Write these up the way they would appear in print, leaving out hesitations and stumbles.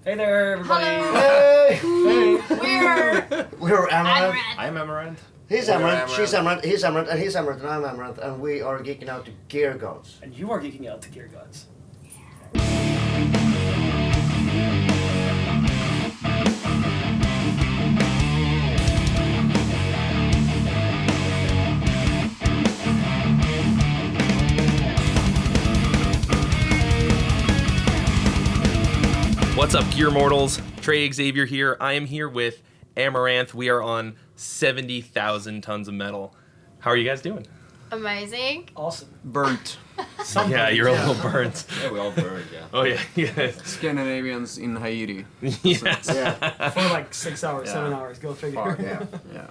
Hey there, everybody. Hello. Hey. We're Amaranth. I'm Amaranthe. He's Amaranth, she's Amaranth, he's Amaranth, and he's Amaranth, and I'm Amaranth, and we are geeking out to Gear Gods. And you are geeking out to Gear Gods. What's up, Gear Mortals? Trey, Xavier here. I am here with Amaranthe. We are on 70,000 tons of metal. How are you guys doing? Amazing. Awesome. Burnt. Yeah, you're a little burnt. Yeah, we all burned, yeah. Oh, yeah. Yeah. Scandinavians in Haiti. Yes. Yeah. For like 6 hours, Yeah. 7 hours. Go figure. Fuck, yeah. Yeah.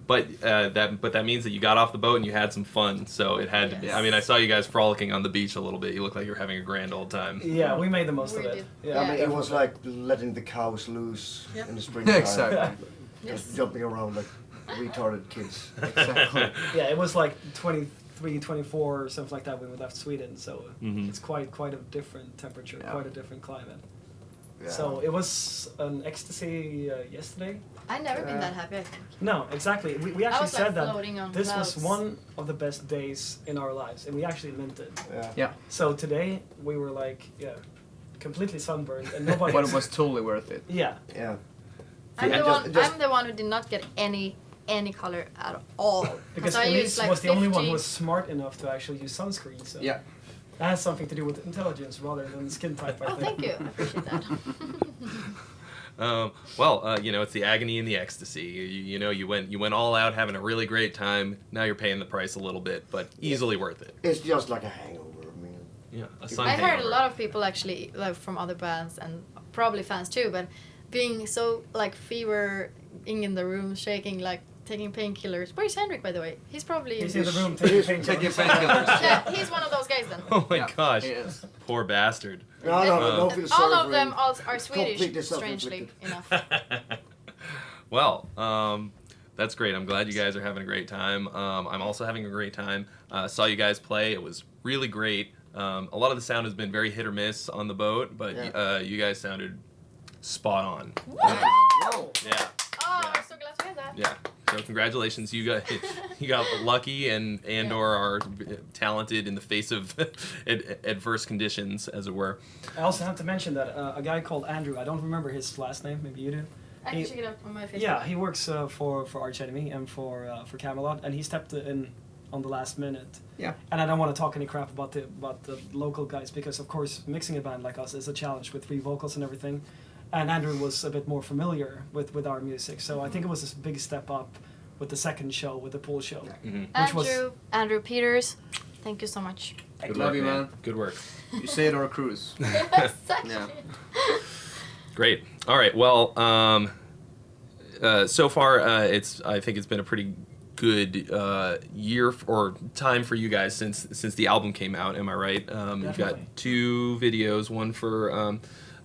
But that means that you got off the boat and you had some fun. So it had to be. Yes. I mean, I saw you guys frolicking on the beach a little bit. You look like you're having a grand old time. Yeah, we made the most of We it. did. Yeah, I mean, it was like letting the cows loose Yep. in the springtime. Exactly. Just Yes. jumping around like retarded kids. Exactly. Yeah, it was like 23, 24 or something like that when we left Sweden. So Mhm. it's quite a different temperature, Yeah. quite a different climate. Yeah. So it was an ecstasy yesterday. I've never been that happy, I think. No, exactly. We I actually was like said that floating on this clouds. was one of the best days in our lives, and we actually meant it. Yeah. Yeah. So today we were like, completely sunburned, and nobody. But it was totally worth it. Yeah, Yeah. I'm Yeah, the just- one. just- I'm the one who did not get any color at all. because I Elise used like was the only one who 50 was smart enough to actually use sunscreen. So Yeah. that has something to do with intelligence rather than skin type. I Oh, think. thank you. I appreciate that. It's the agony and the ecstasy. You went all out, having a really great time. Now you're paying the price a little bit, but easily worth it. It's just like a hangover. I mean, Yeah, a sun I heard a hangover. lot of people actually, like from other bands and probably fans too, but being so like fevering in the room, shaking, like taking painkillers. Where's Henrik, by the way? He's probably. He's in the room He's taking Taking painkillers. painkillers. Yeah, he's one of those guys then. Oh my Yeah, gosh, he is. poor bastard. no, Uh, don't feel sorry All for of them him. are Swedish, Completely strangely self-inflicted. enough. Well, that's great. I'm glad you guys are having a great time. I'm also having a great time. Saw you guys play. It was really great. A lot of the sound has been very hit or miss on the boat, but Yeah. you guys sounded spot on. Whoa. Yeah. Oh, I'm so glad to hear that. Yeah. So congratulations, you got lucky and or are talented in the face of adverse conditions, as it were. I also have to mention that a guy called Andrew. I don't remember his last name. Maybe you do. I can check it out on my Facebook. Yeah, he works for Arch Enemy and for Camelot, and he stepped in on the last minute. Yeah. And I don't want to talk any crap about the local guys because of course mixing a band like us is a challenge with 3 vocals and everything. And Andrew was a bit more familiar with our music, so I think it was this big step up with the second show, with the pool show. Mhm. Which was- Andrew Peters, thank you so much. Good Love work, you, man. Good work. You saved our cruise. Exactly. Yeah. Great. All right. Well, so far, I think it's been a pretty good year or time for you guys since the album came out. Am I right? You've got Definitely. 2 videos, one for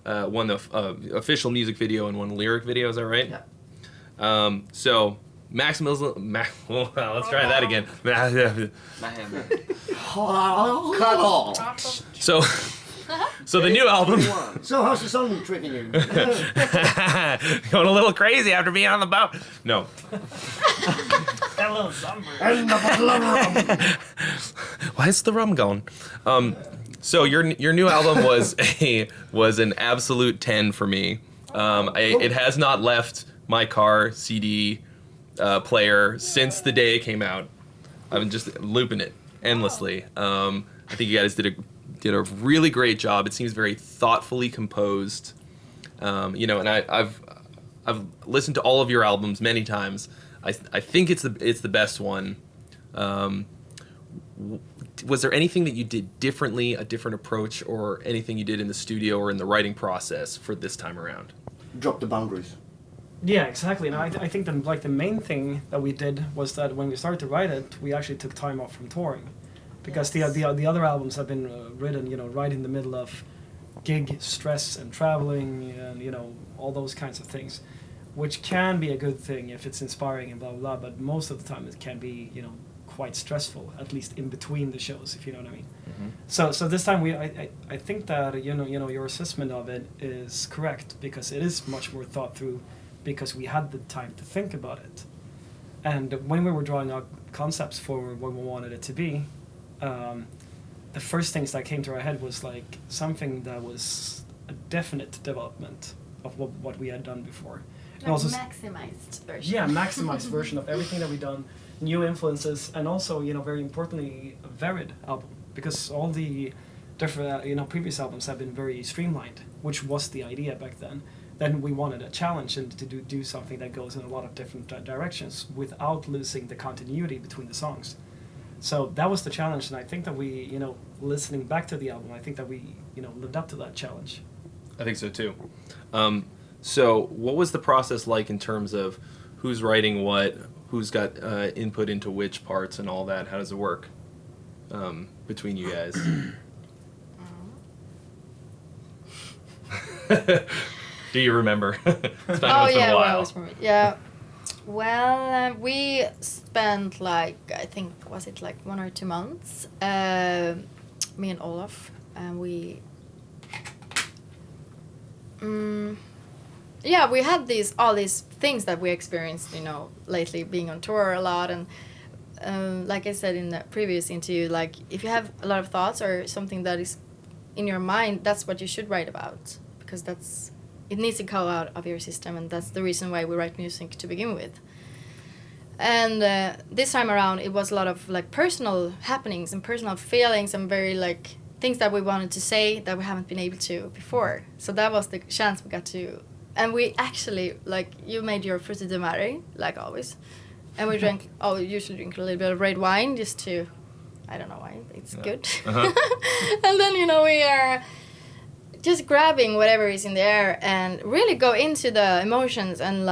one official music video and one lyric video. Is that right? Yeah. So maximalism. Let's try that again. Cut off. So. So the new album, So how's the sun treating you? going a little crazy after being on the boat. No, That little sunburn. And the bottle of rum. why is the rum going? So your new album was an absolute 10 for me. It has not left my car CD player since the day it came out. I've been just looping it endlessly. I think you guys did a really great job. It seems very thoughtfully composed. And I've listened to all of your albums many times. I think it's the best one. Was there anything that you did differently, a different approach, or anything you did in the studio or in the writing process for this time around? Drop the boundaries. Yeah, exactly. And I think the main thing that we did was that when we started to write it, we actually took time off from touring, because Yes. the other albums have been written, right in the middle of gig stress and traveling and all those kinds of things, which can be a good thing if it's inspiring and blah blah blah. But most of the time it can be quite stressful, at least in between the shows, if you know what I mean. Mm-hmm. So this time I think that your assessment of it is correct, because it is much more thought through, because we had the time to think about it. And when we were drawing out concepts for what we wanted it to be, the first things that came to our head was like something that was a definite development of what we had done before. And Like also maximized version. yeah, maximized version of everything that we've done, new influences, and also, very importantly, a varied album, because all the different, previous albums have been very streamlined, which was the idea back then. Then we wanted a challenge and to do something that goes in a lot of different directions without losing the continuity between the songs. So that was the challenge, and I think that we, listening back to the album, I think that we, lived up to that challenge. I think so too. So what was the process like in terms of who's writing what, who's got input into which parts and all that? How does it work between you guys? Do you remember? It's been a yeah, while. well, I was from it. Yeah. Well, we spent I think, was it 1 or 2 months? Me and Olaf, and we. Yeah, we had all these things that we experienced, lately, being on tour a lot, and like I said in the previous interview, if you have a lot of thoughts or something that is in your mind, that's what you should write about, because it needs to go out of your system, and that's the reason why we write music to begin with. And this time around, it was a lot of personal happenings and personal feelings and very things that we wanted to say that we haven't been able to before. So that was the chance we got to. And we actually, you made your frutti di mare, like always. And we drank, we usually drink a little bit of red wine just to, I don't know why, but it's good. Uh-huh. And then, we are just grabbing whatever is in the air and really go into the emotions and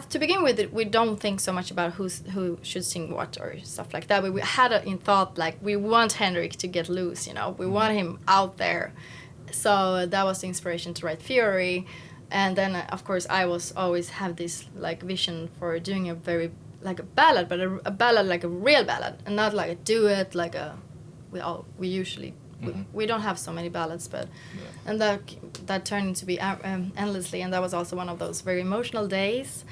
to begin with, we don't think so much about who should sing what or stuff like that. We had it in thought, we want Henrik to get loose, we want him out there. So that was the inspiration to write Fury. And then, of course, I always have this vision for doing a very a ballad, but a ballad a real ballad, and not a duet we usually. We don't have so many ballads, but and that turned into be endlessly, and that was also one of those very emotional days.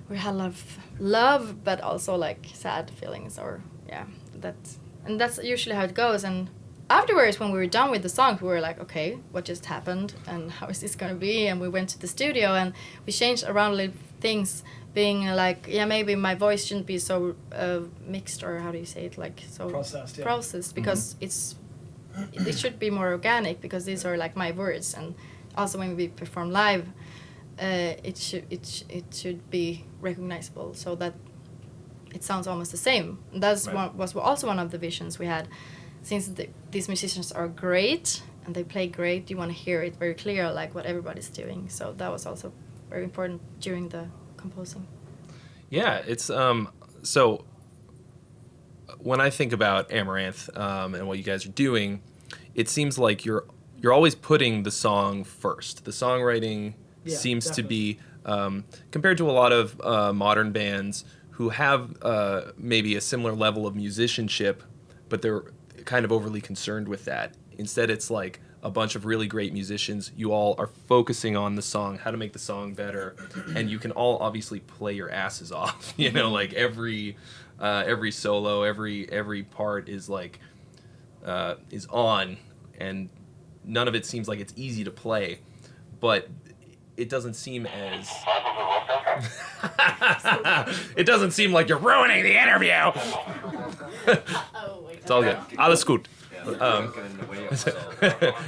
We had a lot of love, but also sad feelings, and that's usually how it goes. And afterwards, when we were done with the songs, we were okay, what just happened, and how is this gonna be? And we went to the studio and we changed around little things, being maybe my voice shouldn't be so mixed, or how do you say it, so processed, because it should be more organic, because these are my words, and also when we perform live, it should be recognizable, so that it sounds almost the same. And that's was also one of the visions we had, since these musicians are great and they play great. You want to hear it very clear, what everybody's doing. So that was also very important during the composing. Yeah, it's so. When I think about Amaranthe and what you guys are doing, it seems like you're always putting the song first. The songwriting seems definitely. to be, compared to a lot of modern bands who have maybe a similar level of musicianship, but they're kind of overly concerned with that. Instead, it's a bunch of really great musicians. You all are focusing on the song, how to make the song better, and you can all obviously play your asses off. Every solo, every part is is on, and none of it seems like it's easy to play, but it doesn't seem as it doesn't seem like you're ruining the interview. It's all good. Alles gut.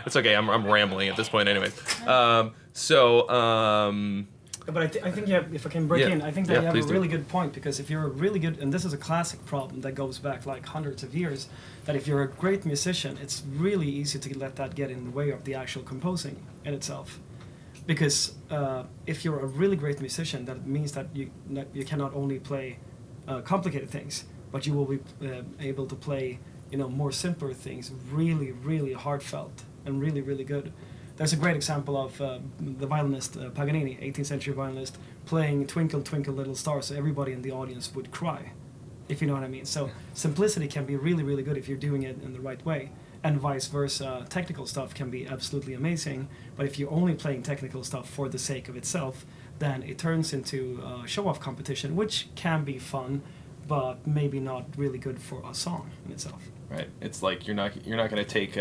It's okay. I'm rambling at this point, anyways. But I think if I can break in, I think that you have a really good point, because if you're a really good, and this is a classic problem that goes back hundreds of years, that if you're a great musician, it's really easy to let that get in the way of the actual composing in itself. Because if you're a really great musician, that means that you cannot only play complicated things, but you will be able to play more simpler things, really, really heartfelt and really, really good. there's a great example of the violinist Paganini, 18th century violinist, playing Twinkle Twinkle Little Star, so everybody in the audience would cry, if you know what I mean. So simplicity can be really, really good if you're doing it in the right way, and vice versa. Technical stuff can be absolutely amazing, but if you're only playing technical stuff for the sake of itself, then it turns into show-off competition, which can be fun, but maybe not really good for a song in itself. Right. It's like you're not going to take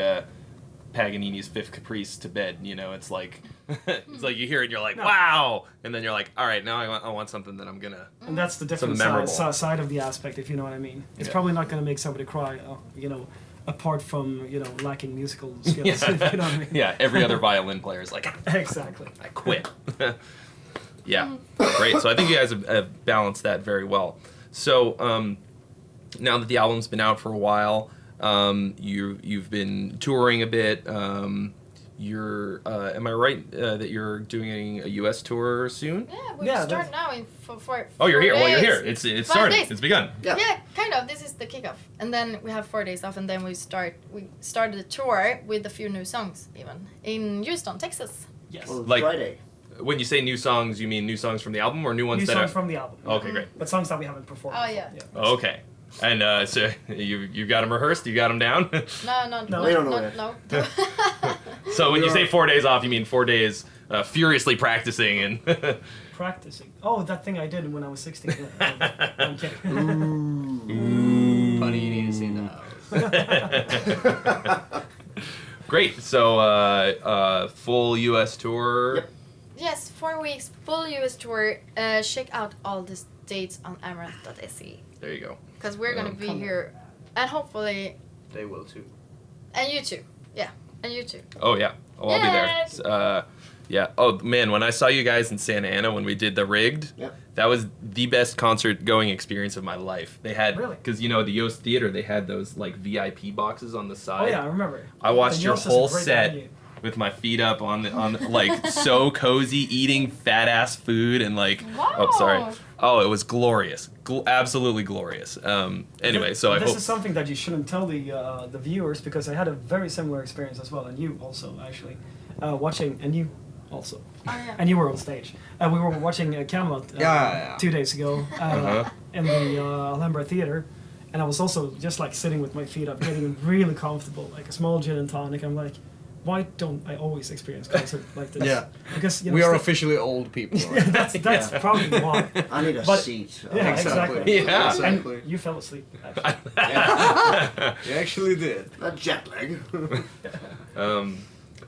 Paganini's Fifth Caprice to bed. You know, it's like you hear it, and you're like, wow, and then you're like, all right, now I want something that I'm gonna. And that's the different side of the aspect, if you know what I mean. It's probably not going to make somebody cry, apart from lacking musical skills. Yeah. If you know what I mean. Yeah. Every other violin player is like, Exactly. I quit. Yeah. Great. So I think you guys have balanced that very well. So now that the album's been out for a while, you've been touring a bit. You're am I right that you're doing a U.S. tour soon? Yeah, we start now in for Oh, you're 4 here. days. Well, you're here. It's started. Days. It's begun. Yeah, kind of. This is the kickoff, and then we have 4 days off, and then we started the tour with a few new songs, even in Houston, Texas. Yes. On Like- Friday. When you say new songs, you mean new songs from the album or new ones New that songs are? from the album. Okay, great. But songs that we haven't performed. Oh, yeah. Oh, okay. And so you got them rehearsed? You got them down? No, we don't know yet. no. So when We you say are- 4 days off, you mean 4 days furiously practicing and. Practicing. Oh, that thing I did when I was 16. I'm kidding. Panini is in the house. Great. So full U.S. tour. Yep. Yes, 4 weeks, full US tour. Check out all the dates on Amaranthe.se. There you go. Because we're going to be come here, and hopefully, They will too. and you too. Yeah, and you too. Oh yeah. Oh, I'll be there. Yeah. Oh man, when I saw you guys in Santa Ana when we did the rigged, Yep. that was the best concert going experience of my life. They had Really? because the Yost Theater they had those like VIP boxes on the side. Oh yeah, I remember. I watched And your Yost is a whole great set venue. with my feet up on like so cozy, eating fat ass food and like. Oh sorry. Wow. Oh, it was glorious. Absolutely glorious. Anyway, so I This hope. is something that you shouldn't tell the viewers, because I had a very similar experience as well, and you also actually watching, and you also, Oh, yeah. and you were on stage. We were watching Camelot Yeah. 2 days ago in the Alhambra Theater, and I was also just like sitting with my feet up, getting really comfortable, like a small gin and tonic. I'm like, why don't I always experience concert like this? Yeah. Because We are sta- officially old people. Yeah, that's probably why. I need a But- seat. Yeah, exactly. Yeah. Exactly. And you fell asleep. Actually. You actually did. A jet lag.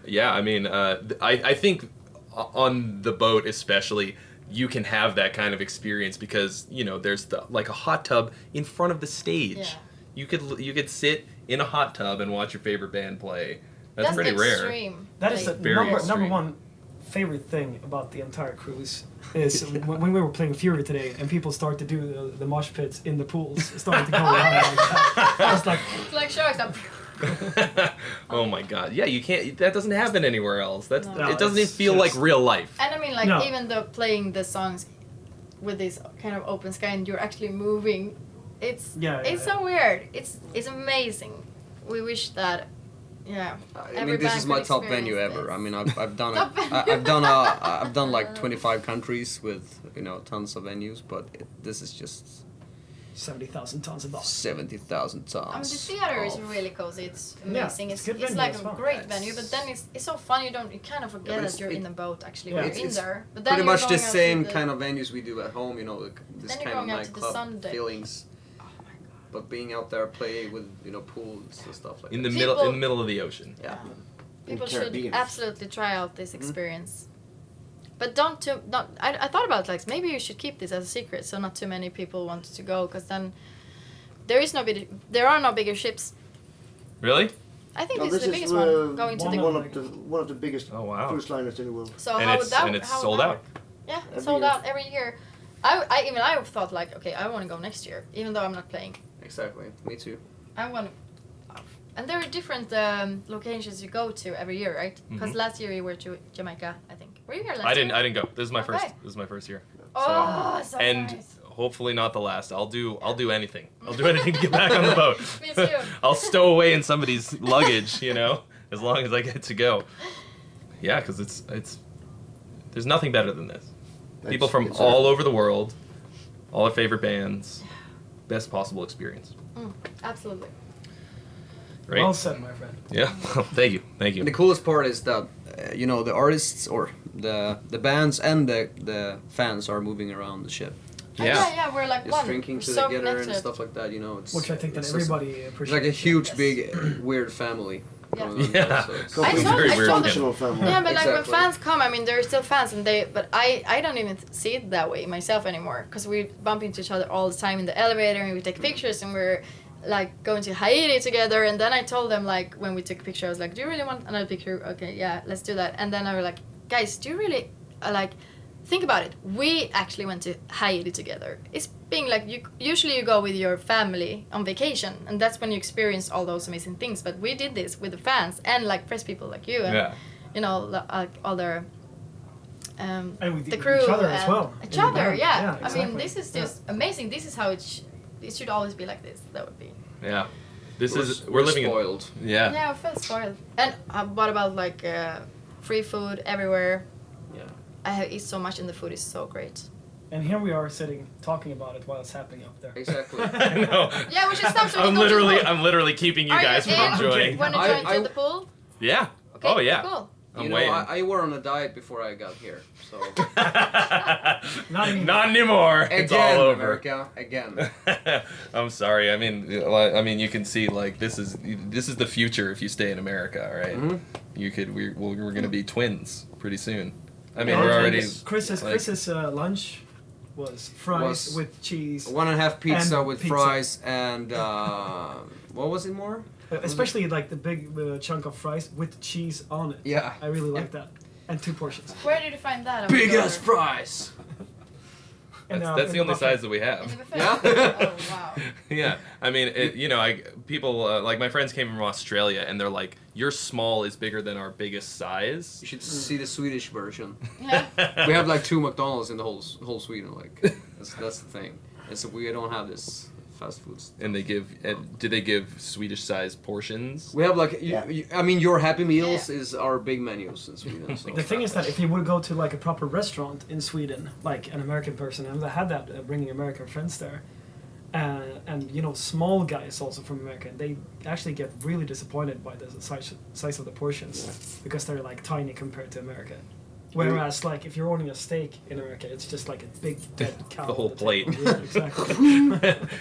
Yeah, I mean, I think on the boat especially, you can have that kind of experience because there's like a hot tub in front of the stage. Yeah. You could sit in a hot tub and watch your favorite band play. That's pretty rare. extreme. That is the Like, Very number extreme. one favorite thing about the entire cruise is when we were playing Fury today and people start to do the mosh pits in the pools, starting to go around like that. I was like, It's like sharks. Oh my god! Yeah, you can't. That doesn't happen anywhere else. That's No. it. Doesn't even it's feel like just- real life. And I mean, like, No. even though playing the songs with this kind of open sky and you're actually moving, it's so weird. It's amazing. We wish that, yeah. I every mean, this band is my could top venue experience ever. this. I mean, I've done Top venue. I've done like 25 countries with tons of venues, but this is just 70,000 tons of dollars. 70,000 tons. I mean, the theater is of- really cozy. It's Yeah, amazing. it's it's good venue like as a well. great Yes. venue, but then it's so fun. You kind of forget but that it's- you're it- in the boat actually Yeah. when you're in It's there. But then Pretty you're much the going out to same the- kind of venues we do at home, like this Then you're kind of going out to the nightclub sun deck. feelings. Oh my god. But being out there playing with pools and stuff like In that. the People- middle of the ocean. Yeah. People In should Caribbean. absolutely try out this experience. But don't. I thought about like maybe you should keep this as a secret, so not too many people want to go, because then there are no bigger ships. Really? I think No, this is the this biggest is one going to one the. one of the biggest Oh, wow. cruise liners in the world. So And how it's would that? and it's how would sold that out. work? Yeah, Every sold year. out every year. I thought like, okay, I want to go next year, even though I'm not playing. Exactly. Me too. I want. And there are different locations you go to every year, right? Because Mhm. last year you were to Jamaica, I think. Were you here last I year? didn't go. This is my first. Okay. This is my first year. Oh, so And nice. hopefully not the last. I'll do anything. I'll do anything to get back on the boat. Me too. I'll stow away in somebody's luggage, as long as I get to go. Yeah, because it's there's nothing better than this. People It's- from it's all over the world, all their favorite bands, best possible experience. Absolutely. Right? Well said, my friend. Yeah. Thank you. Thank And the you. coolest part is that the artists or the bands and the fans are moving around the ship, Yeah, we're like just one. drinking We're so together and connected. stuff like that. It's Which I think that it's just- everybody It's appreciates. like a huge, Yes. big, weird family. Yeah. going on Yeah. there, so it's- I saw- Very I weird. saw them- Functional family. Yeah, but like when Exactly. fans come, I mean, they're still fans, but I don't even see it that way myself anymore, because we bump into each other all the time in the elevator, and we take pictures, and we're like going to Haiti together. And then I told them, like, when we took a picture, I was like, "Do you really want another picture? Okay, yeah, let's do that." And then I was like, "Guys, do you really like?" Think about it. We actually went to Haiti together. It's being like usually you go with your family on vacation, and that's when you experience all those amazing things. But we did this with the fans and like press people like you, and Yeah. you know, all their And with the crew each other as and well. Each in the other, band. yeah. I exactly. mean, this is just amazing. This is how it should always be like this. That would be. Yeah. This We're, is we're living spoiled. in yeah. Yeah, I feel spoiled. And what about like free food everywhere? Yeah. I eat so much, and the food is so great. And here we are sitting talking about it while it's happening up there. Exactly. I know. Yeah, we should stop so we can go to the pool. I'm literally keeping you Are guys you from in? enjoying. Want to I- join I- to the pool? Yeah. Okay, Oh yeah. cool. I'm waiting. I were on a diet before I got here, so Not anymore. Not anymore. It's all over. America, again. I'm sorry. I mean, you can see like this is the future if you stay in America, right? Mhm. You could we're gonna be twins pretty soon. I mean, Yeah, we're and already Chris's like- Chris's lunch was fries Was- with cheese, 1.5 pizza And with pizza. fries and what was it more? especially like the big chunk of fries with cheese on it. Yeah. I really like that. And 2 portions. Where did you find that? I Big would ass order. fries. And, that's in the only buffet. size that we In have. the buffet? Yeah. Oh wow. Yeah, I mean, people like my friends came from Australia, and they're like, "Your small is bigger than our biggest size." You should see the Swedish version. Yeah. We have like 2 McDonald's in the whole Sweden. Like that's the thing. And so we don't have this fast foods. And they give. Do they give Swedish-sized portions? We have like Yeah. I mean your Happy Meals Yeah. is our big menus in Sweden. So. The thing is that if you would go to like a proper restaurant in Sweden, like an American person, and I had that bringing American friends there, and you know small guys also from America, they actually get really disappointed by the size of the portions because they're like tiny compared to America. Whereas like if you're ordering a steak in America, it's just like a big dead cow. The whole on table. plate. Yeah, exactly.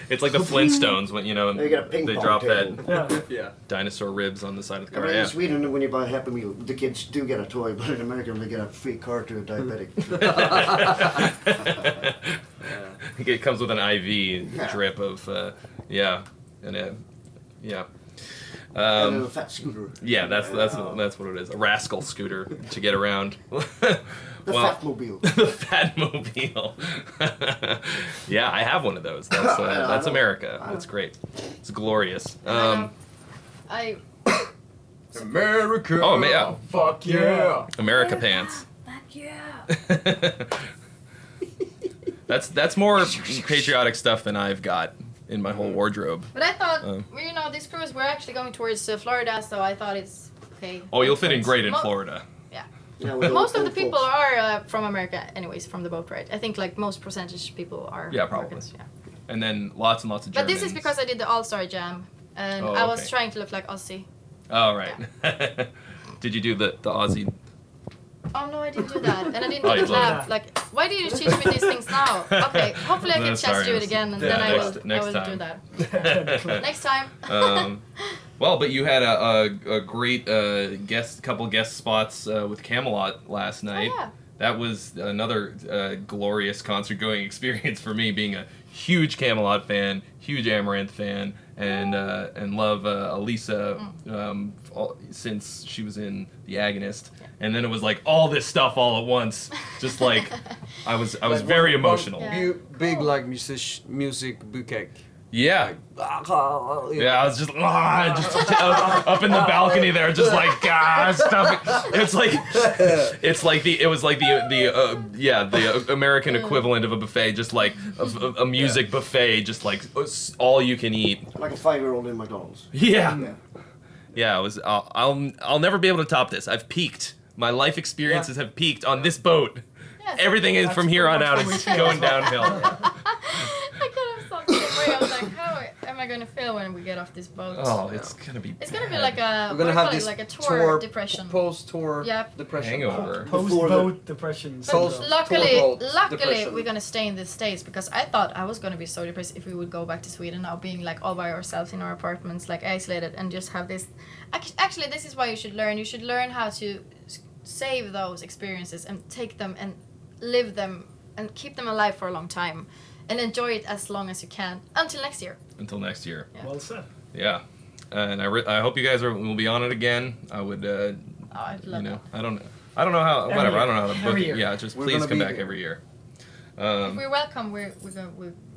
It's like the Flintstones when You get a ping they pong drop table. that Yeah. Yeah. dinosaur ribs on the side of the Yeah, car. but in Yeah. Sweden, when you buy a Happy Meal, the kids do get a toy, but in America, they get a free car to a diabetic. It comes with an IV Yeah. drip of and a yeah. And a little fat scooter. Yeah, that's what it is. A rascal scooter to get around. The Fat Mobile. The Fatmobile. Yeah, I have one of those. That's I know. America. I know. That's great. It's glorious. I America. Oh, man, yeah. Fuck yeah. America pants. Fuck yeah. That's more patriotic stuff than I've got in my whole wardrobe. But I thought, Um. well, you know, this cruise, we're actually going towards Florida, so I thought it's okay. Oh, you'll fit in great in Mo- Florida. Yeah, with Most of old the people folks. are from America, anyways, from the boat ride. I think like most percentage people are Yeah, probably. Americans, yeah. And then lots and lots of But Germans. this is because I did the All-Star Jam, and Oh, I was okay. trying to look like Aussie. Oh, right. Did you do the Aussie? Oh no, I didn't do that, and I didn't Oh, do you the love clap. Like, why do you teach me these things now? Okay, hopefully I No, get a chance sorry, to do it next- again, and yeah, then I next will time. do that. Next time. Well, but you had a great couple guest spots with Camelot last night. yeah. That was another glorious concert going experience for me, being a huge Camelot fan, huge Amaranthe fan, and love Elisa since she was in The Agonist. And then it was like all this stuff all at once. Just like I was Like very one emotional. Yeah. Big like music bouquet. Yeah. Yeah. Yeah, I was just up in the balcony there, just like stop it. It was like the American equivalent of a buffet, just like a music buffet, just like all you can eat. Like a 5-year-old in McDonald's. Yeah, it was. I'll never be able to top this. I've peaked my life experiences have peaked on this boat. Yes. Everything is That's from here on pretty out much is what we feel. going downhill. I could have thought the same way. I was like, how am I gonna feel when we get off this boat? Oh, it's gonna be. It's gonna be bad. like a We're gonna have this like a tour depression. post-tour Yep. depression. Hangover. Post-boat depression. But Post- syndrome. luckily, boat luckily depression. we're gonna stay in the States because I thought I was gonna be so depressed if we would go back to Sweden now, being like all by ourselves in our apartments, like isolated, and just have this. Actually, this is why you should learn. You should learn how to save those experiences and take them and live them and keep them alive for a long time, and enjoy it as long as you can until next year. Until next year. Yeah. Well said. Yeah. And I hope you guys will be on it again. I would. Oh, I'd love You know, that. I don't know how. Every Whatever. I year. don't know how to book Every it. year. Yeah. Just We're please gonna come be back here. every year. If we're welcome, we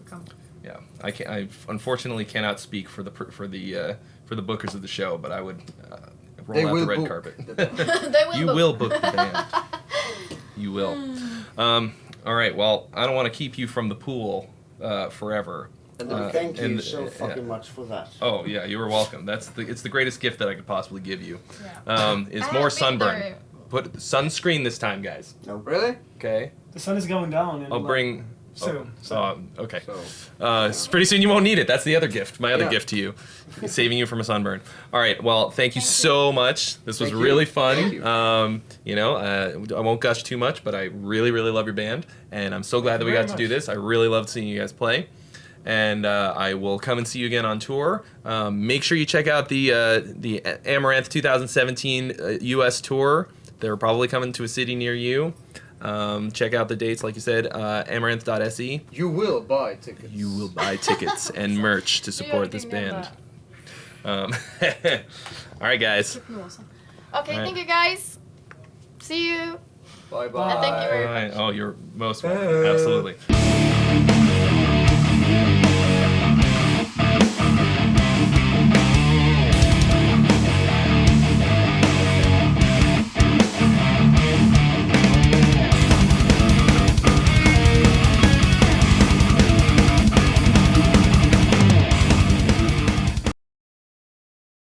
come. Yeah. I unfortunately cannot speak for the bookers of the show, but I would roll They out will the red book carpet. They will You book. will book the band. You will. All right. Well, I don't want to keep you from the pool forever. And thank you and- so yeah. fucking much for that. Oh yeah, you were welcome. It's the greatest gift that I could possibly give you. Yeah. Is I more have been sunburn. there. Put sunscreen this time, guys. Really? Okay. The sun is going down. In I'll like, bring. soon. Okay. So, Pretty soon you won't need it. That's the other gift. My other Yeah. gift to you, saving you from a sunburn. All right. Well, thank you so much. This was Thank you. really fun. Thank you. I won't gush too much, but I really, really love your band, and I'm so glad that we very got to do much. this. I really loved seeing you guys play. And I will come and see you again on tour. Make sure you check out the Amaranthe 2017 U.S. tour. They're probably coming to a city near you. Check out the dates, like you said, amaranth.se. you will buy tickets. You will buy tickets and merch to support this band. All right, guys. Okay, Right. thank you guys. See you. Bye bye. And thank you very All right. Oh, you're most welcome. Absolutely.